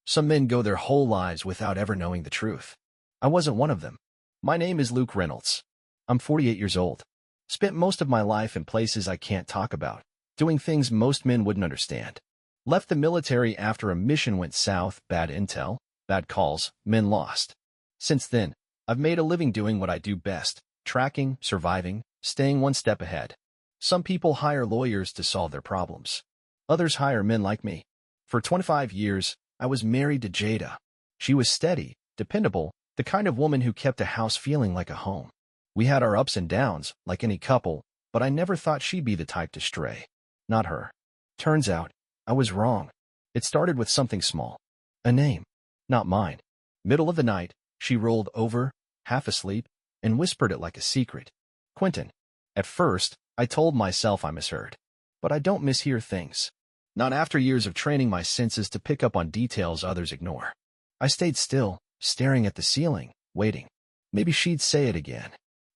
Some men go their whole lives without ever knowing the truth. I wasn't one of them. My name is Luke Reynolds. I'm 48 years old. Spent most of my life in places I can't talk about, doing things most men wouldn't understand. Left the military after a mission went south, bad intel, bad calls, men lost. Since then, I've made a living doing what I do best, tracking, surviving, staying one step ahead. Some people hire lawyers to solve their problems. Others hire men like me. For 25 years, I was married to Jada. She was steady, dependable, the kind of woman who kept a house feeling like a home. We had our ups and downs, like any couple, but I never thought she'd be the type to stray. Not her. Turns out, I was wrong. It started with something small. A name. Not mine. Middle of the night, she rolled over, half asleep, and whispered it like a secret. Quentin. At first, I told myself I misheard. But I don't mishear things. Not after years of training my senses to pick up on details others ignore. I stayed still, staring at the ceiling, waiting. Maybe she'd say it again.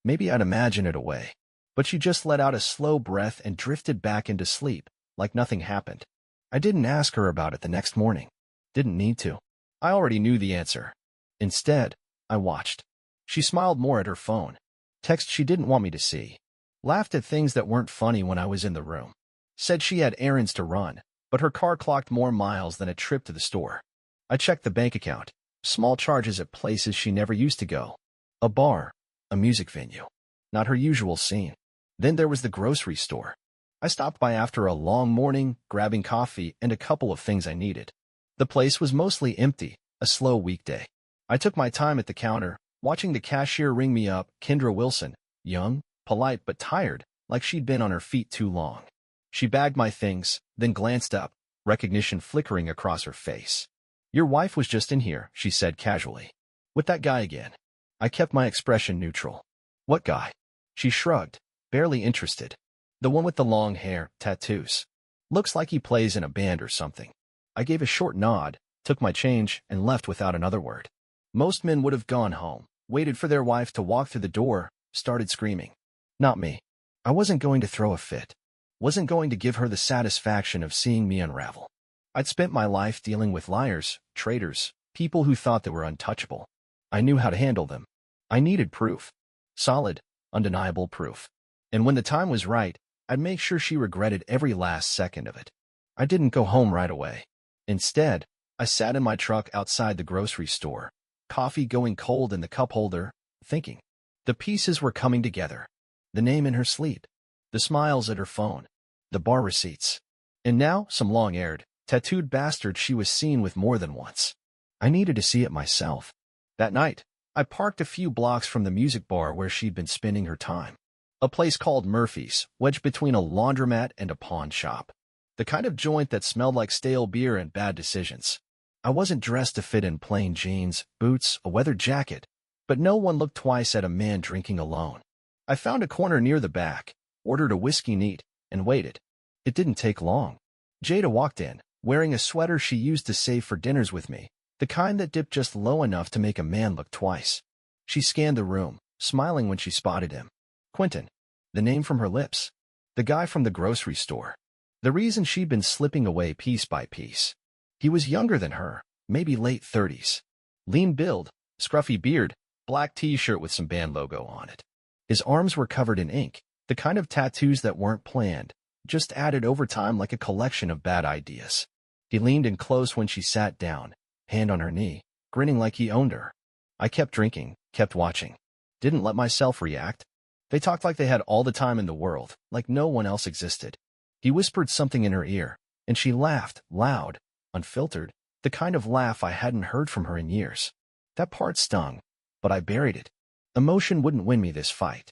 Maybe I'd imagine it away. But she just let out a slow breath and drifted back into sleep, like nothing happened. I didn't ask her about it the next morning. Didn't need to. I already knew the answer. Instead, I watched. She smiled more at her phone. Text she didn't want me to see. Laughed at things that weren't funny when I was in the room. Said she had errands to run, but her car clocked more miles than a trip to the store. I checked the bank account. Small charges at places she never used to go. A bar. A music venue. Not her usual scene. Then there was the grocery store. I stopped by after a long morning, grabbing coffee and a couple of things I needed. The place was mostly empty, a slow weekday. I took my time at the counter, watching the cashier ring me up, Kendra Wilson, young, polite but tired, like she'd been on her feet too long. She bagged my things, then glanced up, recognition flickering across her face. Your wife was just in here, she said casually. With that guy again. I kept my expression neutral. What guy? She shrugged, barely interested. The one with the long hair, tattoos. Looks like he plays in a band or something. I gave a short nod, took my change, and left without another word. Most men would have gone home, waited for their wife to walk through the door, started screaming. Not me. I wasn't going to throw a fit. Wasn't going to give her the satisfaction of seeing me unravel. I'd spent my life dealing with liars, traitors, people who thought they were untouchable. I knew how to handle them. I needed proof. Solid, undeniable proof. And when the time was right, I'd make sure she regretted every last second of it. I didn't go home right away. Instead, I sat in my truck outside the grocery store, coffee going cold in the cup holder, thinking. The pieces were coming together. The name in her sleep. The smiles at her phone. The bar receipts. And now, some long-haired, tattooed bastard she was seen with more than once. I needed to see it myself. That night, I parked a few blocks from the music bar where she'd been spending her time. A place called Murphy's, wedged between a laundromat and a pawn shop. The kind of joint that smelled like stale beer and bad decisions. I wasn't dressed to fit in plain jeans, boots, a weather jacket, but no one looked twice at a man drinking alone. I found a corner near the back, ordered a whiskey neat, and waited. It didn't take long. Jada walked in, wearing a sweater she used to save for dinners with me, the kind that dipped just low enough to make a man look twice. She scanned the room, smiling when she spotted him. Quentin. The name from her lips. The guy from the grocery store. The reason she'd been slipping away piece by piece. He was younger than her, maybe late 30s. Lean build, scruffy beard, black t-shirt with some band logo on it. His arms were covered in ink, the kind of tattoos that weren't planned, just added over time like a collection of bad ideas. He leaned in close when she sat down, hand on her knee, grinning like he owned her. I kept drinking, kept watching. Didn't let myself react. They talked like they had all the time in the world, like no one else existed. He whispered something in her ear, and she laughed, loud, unfiltered, the kind of laugh I hadn't heard from her in years. That part stung, but I buried it. Emotion wouldn't win me this fight.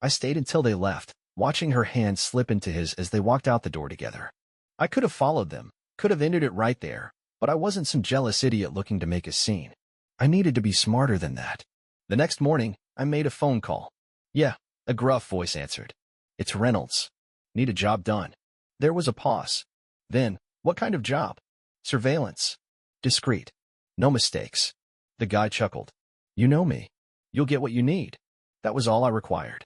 I stayed until they left, watching her hand slip into his as they walked out the door together. I could have followed them, could have ended it right there, but I wasn't some jealous idiot looking to make a scene. I needed to be smarter than that. The next morning, I made a phone call. Yeah, a gruff voice answered. It's Reynolds. Need a job done. There was a pause. Then, what kind of job? Surveillance. Discreet. No mistakes. The guy chuckled. You know me. You'll get what you need. That was all I required.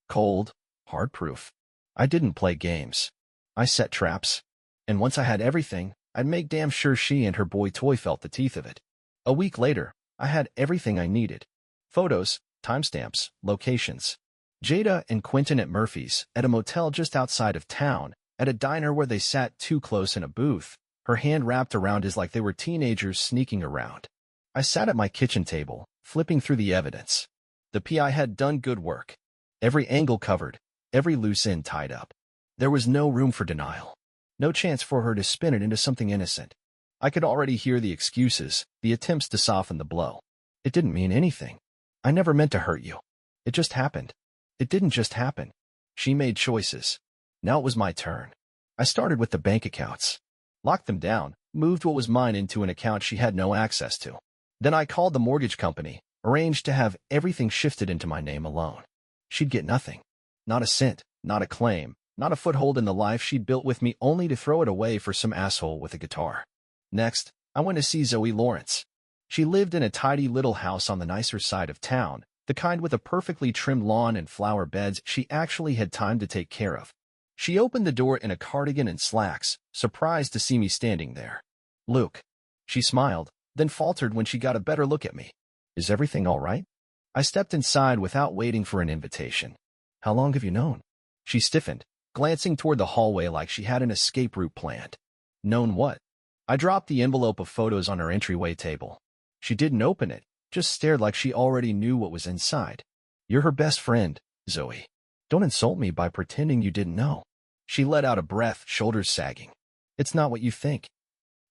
Cold, hard proof. I didn't play games. I set traps. And once I had everything, I'd make damn sure she and her boy toy felt the teeth of it. A week later, I had everything I needed. Photos, timestamps, locations. Jada and Quentin at Murphy's, at a motel just outside of town, at a diner where they sat too close in a booth, her hand wrapped around his like they were teenagers sneaking around. I sat at my kitchen table, flipping through the evidence. The PI had done good work. Every angle covered, every loose end tied up. There was no room for denial. No chance for her to spin it into something innocent. I could already hear the excuses, the attempts to soften the blow. It didn't mean anything. I never meant to hurt you. It just happened. It didn't just happen. She made choices. Now it was my turn. I started with the bank accounts. Locked them down, moved what was mine into an account she had no access to. Then I called the mortgage company, arranged to have everything shifted into my name alone. She'd get nothing. Not a cent, not a claim, not a foothold in the life she'd built with me only to throw it away for some asshole with a guitar. Next, I went to see Zoe Lawrence. She lived in a tidy little house on the nicer side of town, the kind with a perfectly trimmed lawn and flower beds she actually had time to take care of. She opened the door in a cardigan and slacks, surprised to see me standing there. "Luke." She smiled, then faltered when she got a better look at me. "Is everything all right?" I stepped inside without waiting for an invitation. "How long have you known?" She stiffened, glancing toward the hallway like she had an escape route planned. "Known what?" I dropped the envelope of photos on her entryway table. She didn't open it, just stared like she already knew what was inside. "You're her best friend, Zoe. Don't insult me by pretending you didn't know." She let out a breath, shoulders sagging. "It's not what you think."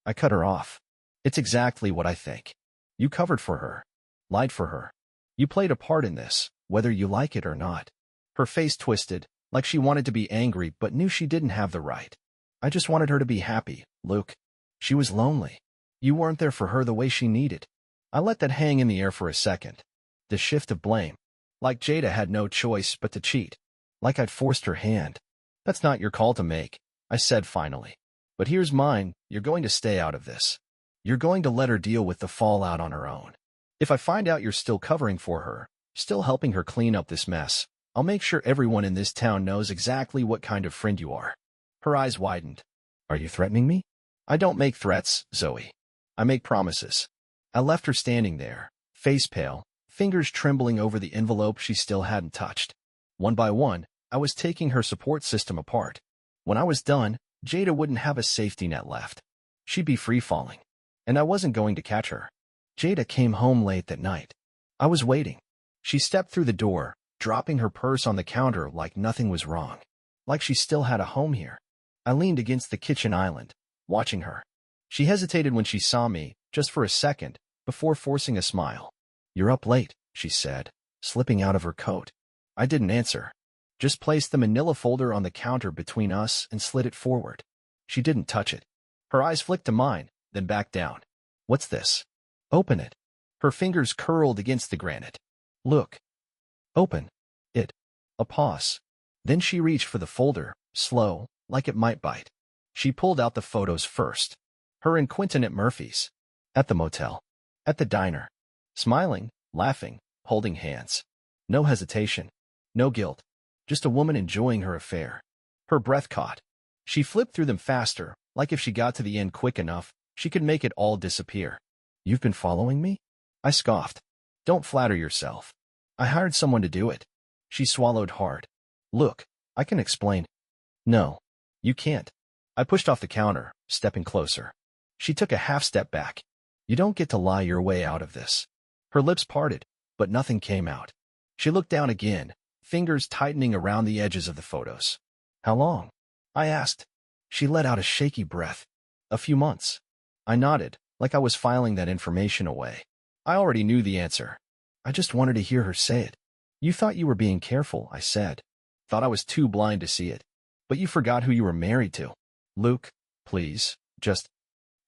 I cut her off. "It's exactly what I think. You covered for her. Lied for her. You played a part in this, whether you like it or not." Her face twisted, like she wanted to be angry but knew she didn't have the right. "I just wanted her to be happy, Luke. She was lonely. You weren't there for her the way she needed." I let that hang in the air for a second. The shift of blame. Like Jada had no choice but to cheat. Like I'd forced her hand. "That's not your call to make," I said finally. "But here's mine. You're going to stay out of this. You're going to let her deal with the fallout on her own. If I find out you're still covering for her, still helping her clean up this mess, I'll make sure everyone in this town knows exactly what kind of friend you are." Her eyes widened. "Are you threatening me?" "I don't make threats, Zoe. I make promises." I left her standing there, face pale, fingers trembling over the envelope she still hadn't touched. One by one, I was taking her support system apart. When I was done, Jada wouldn't have a safety net left. She'd be free-falling. And I wasn't going to catch her. Jada came home late that night. I was waiting. She stepped through the door, dropping her purse on the counter like nothing was wrong. Like she still had a home here. I leaned against the kitchen island, watching her. She hesitated when she saw me, just for a second, before forcing a smile. "You're up late," she said, slipping out of her coat. I didn't answer. Just placed the manila folder on the counter between us and slid it forward. She didn't touch it. Her eyes flicked to mine, then back down. "What's this?" "Open it." Her fingers curled against the granite. "Look." "Open it." A pause. Then she reached for the folder, slow, like it might bite. She pulled out the photos first. Her and Quentin at Murphy's. At the motel. At the diner. Smiling, laughing, holding hands. No hesitation. No guilt. Just a woman enjoying her affair. Her breath caught. She flipped through them faster, like if she got to the end quick enough, she could make it all disappear. "You've been following me?" I scoffed. "Don't flatter yourself. I hired someone to do it." She swallowed hard. "Look, I can explain." "No, you can't." I pushed off the counter, stepping closer. She took a half step back. "You don't get to lie your way out of this." Her lips parted, but nothing came out. She looked down again, fingers tightening around the edges of the photos. "How long?" I asked. She let out a shaky breath. "A few months." I nodded, like I was filing that information away. I already knew the answer. I just wanted to hear her say it. "You thought you were being careful," I said. "Thought I was too blind to see it. But you forgot who you were married to." "Luke, please, just—"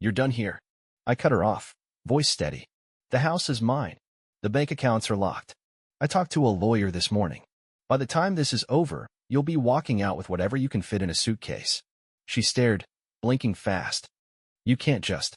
"You're done here." I cut her off, voice steady. "The house is mine. The bank accounts are locked. I talked to a lawyer this morning. By the time this is over, you'll be walking out with whatever you can fit in a suitcase." She stared, blinking fast. "You can't just—"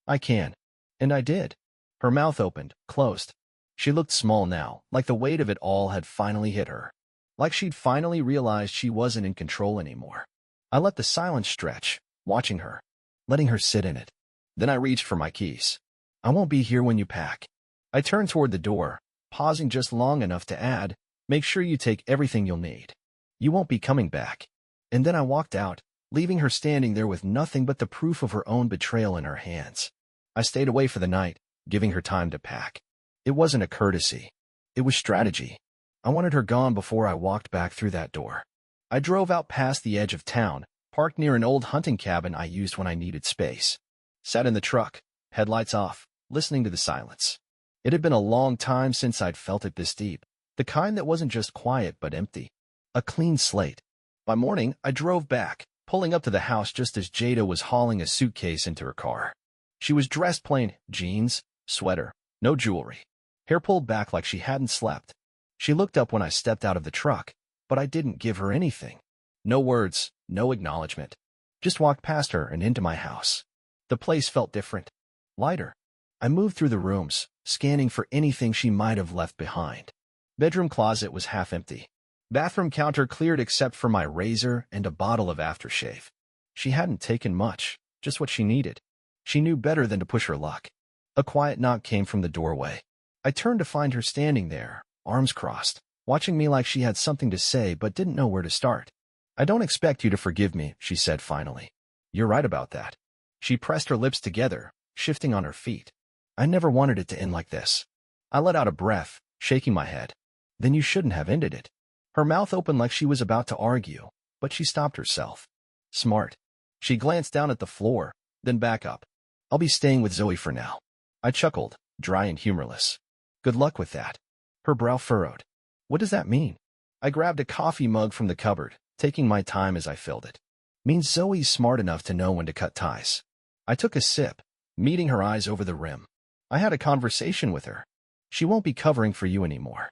"I can." And I did. Her mouth opened, closed. She looked small now, like the weight of it all had finally hit her. Like she'd finally realized she wasn't in control anymore. I let the silence stretch, watching her. letting her sit in it. Then I reached for my keys. I won't be here when you pack. I turned toward the door, pausing just long enough to add, make sure you take everything you'll need. You won't be coming back. And then I walked out, leaving her standing there with nothing but the proof of her own betrayal in her hands. I stayed away for the night, giving her time to pack. It wasn't a courtesy. It was strategy. I wanted her gone before I walked back through that door. I drove out past the edge of town, parked near an old hunting cabin I used when I needed space. Sat in the truck, headlights off, listening to the silence. It had been a long time since I'd felt it this deep, the kind that wasn't just quiet but empty. A clean slate. By morning, I drove back, pulling up to the house just as Jada was hauling a suitcase into her car. She was dressed plain, jeans, sweater, no jewelry. Hair pulled back like she hadn't slept. She looked up when I stepped out of the truck, but I didn't give her anything. No words, no acknowledgement. Just walked past her and into my house. The place felt different. Lighter. I moved through the rooms, scanning for anything she might have left behind. Bedroom closet was half empty. Bathroom counter cleared except for my razor and a bottle of aftershave. She hadn't taken much, just what she needed. She knew better than to push her luck. A quiet knock came from the doorway. I turned to find her standing there, arms crossed, watching me like she had something to say but didn't know where to start. I don't expect you to forgive me, she said finally. You're right about that. She pressed her lips together, shifting on her feet. I never wanted it to end like this. I let out a breath, shaking my head. Then you shouldn't have ended it. Her mouth opened like she was about to argue, but she stopped herself. Smart. She glanced down at the floor, then back up. I'll be staying with Zoe for now. I chuckled, dry and humorless. Good luck with that. Her brow furrowed. What does that mean? I grabbed a coffee mug from the cupboard, taking my time as I filled it. Means Zoe's smart enough to know when to cut ties. I took a sip, meeting her eyes over the rim. I had a conversation with her. She won't be covering for you anymore.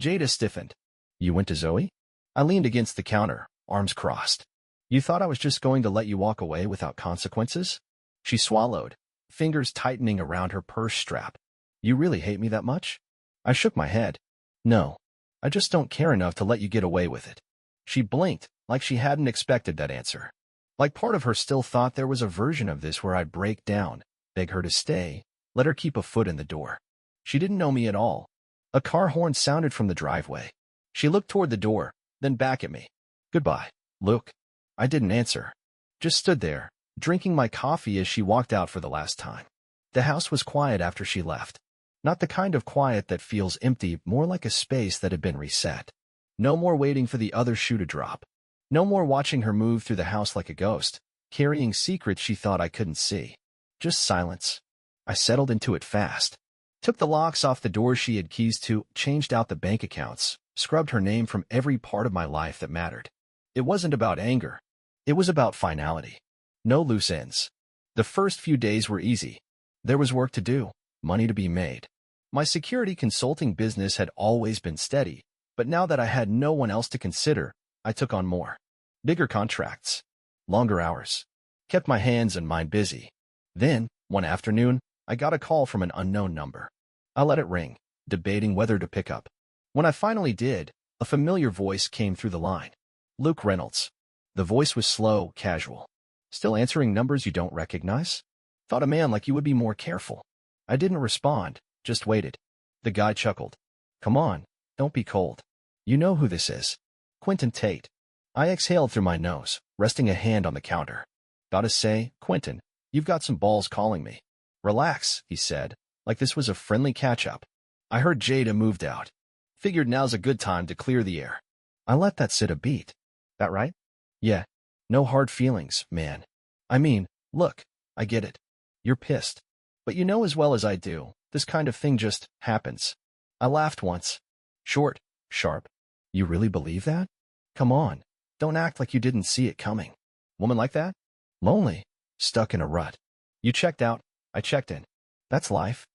Jada stiffened. You went to Zoe? I leaned against the counter, arms crossed. You thought I was just going to let you walk away without consequences? She swallowed, fingers tightening around her purse strap. You really hate me that much? I shook my head. No, I just don't care enough to let you get away with it. She blinked, like she hadn't expected that answer. Like part of her still thought there was a version of this where I'd break down, beg her to stay, let her keep a foot in the door. She didn't know me at all. A car horn sounded from the driveway. She looked toward the door, then back at me. Goodbye, Luke. I didn't answer. Just stood there, drinking my coffee as she walked out for the last time. The house was quiet after she left. Not the kind of quiet that feels empty, more like a space that had been reset. No more waiting for the other shoe to drop. No more watching her move through the house like a ghost, carrying secrets she thought I couldn't see. Just silence. I settled into it fast. Took the locks off the doors she had keys to, changed out the bank accounts, scrubbed her name from every part of my life that mattered. It wasn't about anger. It was about finality. No loose ends. The first few days were easy. There was work to do, money to be made. My security consulting business had always been steady, but now that I had no one else to consider, I took on more. Bigger contracts. Longer hours. Kept my hands and mind busy. Then, one afternoon, I got a call from an unknown number. I let it ring, debating whether to pick up. When I finally did, a familiar voice came through the line. Luke Reynolds. The voice was slow, casual. Still answering numbers you don't recognize? Thought a man like you would be more careful. I didn't respond, just waited. The guy chuckled. Come on, don't be cold. You know who this is. Quentin Tate. I exhaled through my nose, resting a hand on the counter. Gotta say, Quentin, you've got some balls calling me. Relax, he said, like this was a friendly catch-up. I heard Jada moved out. Figured now's a good time to clear the air. I let that sit a beat. That right? Yeah. No hard feelings, man. I mean, look, I get it. You're pissed. But you know as well as I do, this kind of thing just happens. I laughed once. Short, sharp. You really believe that? Come on. Don't act like you didn't see it coming. Woman like that? Lonely. Stuck in a rut. You checked out, I checked in. That's life.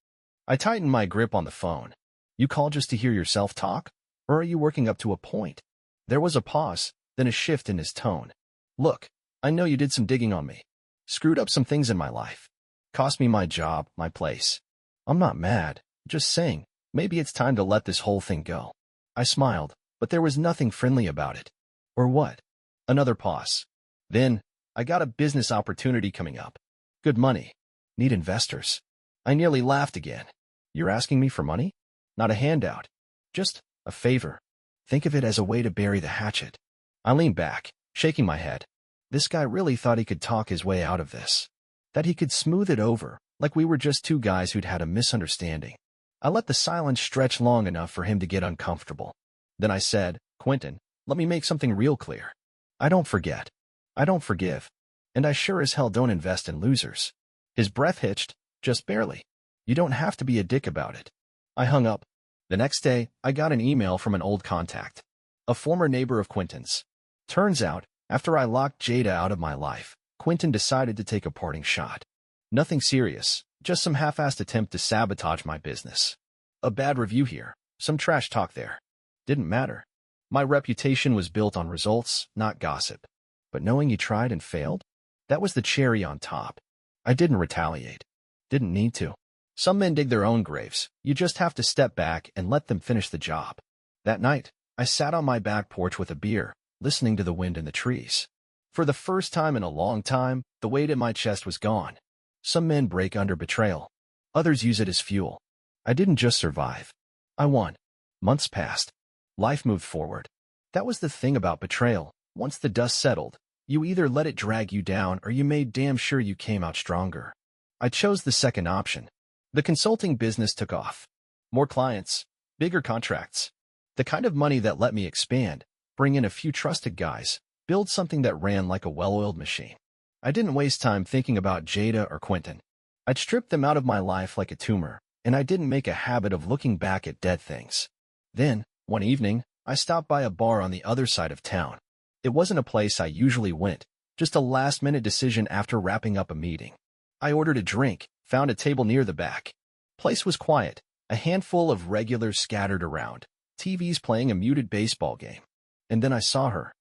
I tightened my grip on the phone. You call just to hear yourself talk? Or are you working up to a point? There was a pause, then a shift in his tone. Look, I know you did some digging on me. Screwed up some things in my life. Cost me my job, my place. I'm not mad, just saying, maybe it's time to let this whole thing go. I smiled, but there was nothing friendly about it. Or what? Another pause. Then, I got a business opportunity coming up. Good money. Need investors. I nearly laughed again. You're asking me for money? Not a handout. Just a favor. Think of it as a way to bury the hatchet. I leaned back, shaking my head. This guy really thought he could talk his way out of this. That he could smooth it over, like we were just two guys who'd had a misunderstanding. I let the silence stretch long enough for him to get uncomfortable. Then I said, Quentin, let me make something real clear. I don't forget. I don't forgive. And I sure as hell don't invest in losers. His breath hitched, just barely. You don't have to be a dick about it. I hung up. The next day, I got an email from an old contact. A former neighbor of Quentin's. Turns out, after I locked Jada out of my life, Quentin decided to take a parting shot. Nothing serious, just some half-assed attempt to sabotage my business. A bad review here, some trash talk there. Didn't matter. My reputation was built on results, not gossip. But knowing you tried and failed? That was the cherry on top. I didn't retaliate. Didn't need to. Some men dig their own graves. You just have to step back and let them finish the job. That night, I sat on my back porch with a beer, listening to the wind in the trees. For the first time in a long time, the weight in my chest was gone. Some men break under betrayal. Others use it as fuel. I didn't just survive. I won. Months passed. Life moved forward. That was the thing about betrayal. Once the dust settled, you either let it drag you down or you made damn sure you came out stronger. I chose the second option. The consulting business took off. More clients, bigger contracts. The kind of money that let me expand, bring in a few trusted guys, build something that ran like a well-oiled machine. I didn't waste time thinking about Jada or Quentin. I'd stripped them out of my life like a tumor, and I didn't make a habit of looking back at dead things. Then, one evening, I stopped by a bar on the other side of town. It wasn't a place I usually went, just a last-minute decision after wrapping up a meeting. I ordered a drink, found a table near the back. Place was quiet, a handful of regulars scattered around, TVs playing a muted baseball game. And then I saw her.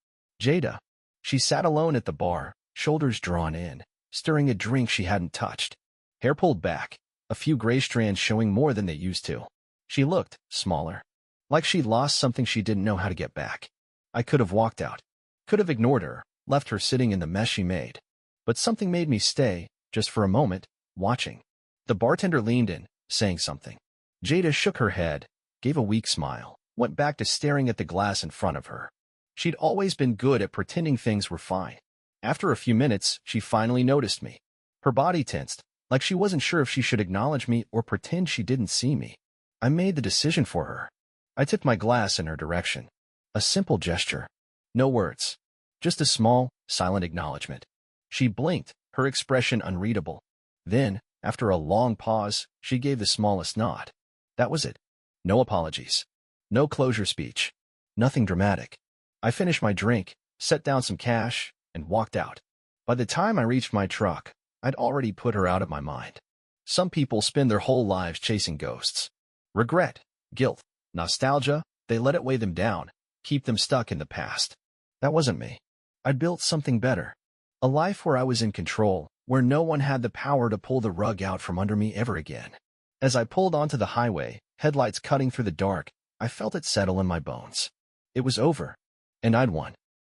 Jada. She sat alone at the bar, shoulders drawn in, stirring a drink she hadn't touched. Hair pulled back, a few gray strands showing more than they used to. She looked smaller, like she'd lost something she didn't know how to get back. I could have walked out, could have ignored her, left her sitting in the mess she made. But something made me stay, just for a moment, watching. The bartender leaned in, saying something. Jada shook her head, gave a weak smile, went back to staring at the glass in front of her. She'd always been good at pretending things were fine. After a few minutes, she finally noticed me. Her body tensed, like she wasn't sure if she should acknowledge me or pretend she didn't see me. I made the decision for her. I tipped my glass in her direction. A simple gesture. No words. Just a small, silent acknowledgement. She blinked, her expression unreadable. Then, after a long pause, she gave the smallest nod. That was it. No apologies. No closure speech. Nothing dramatic. I finished my drink, set down some cash, and walked out. By the time I reached my truck, I'd already put her out of my mind. Some people spend their whole lives chasing ghosts. Regret, guilt, nostalgia, they let it weigh them down, keep them stuck in the past. That wasn't me. I'd built something better. A life where I was in control, where no one had the power to pull the rug out from under me ever again. As I pulled onto the highway, headlights cutting through the dark, I felt it settle in my bones. It was over, and I'd won.